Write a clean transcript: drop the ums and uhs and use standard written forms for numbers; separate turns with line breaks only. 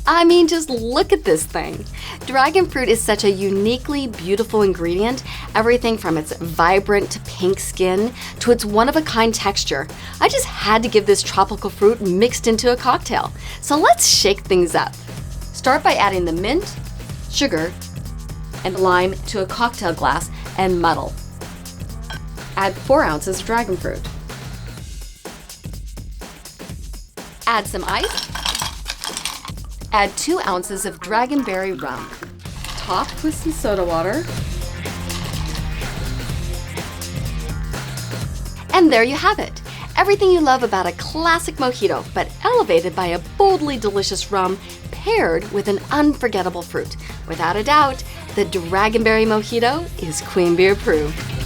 I mean, just look at this thing. Dragon fruit is such a uniquely beautiful ingredient, everything from its vibrant pink skin to its one-of-a-kind texture. I just had to give this tropical fruit mixed into a cocktail. So let's shake things up. Start by adding the mint, sugar, and lime to a cocktail glass and muddle. Add 4 ounces of dragon fruit. Add some ice. Add 2 ounces of dragonberry rum. Top with some soda water. And there you have it. Everything you love about a classic mojito, but elevated by a boldly delicious rum paired with an unforgettable fruit. Without a doubt, the Dragonberry Mojito is Queen Bee approved.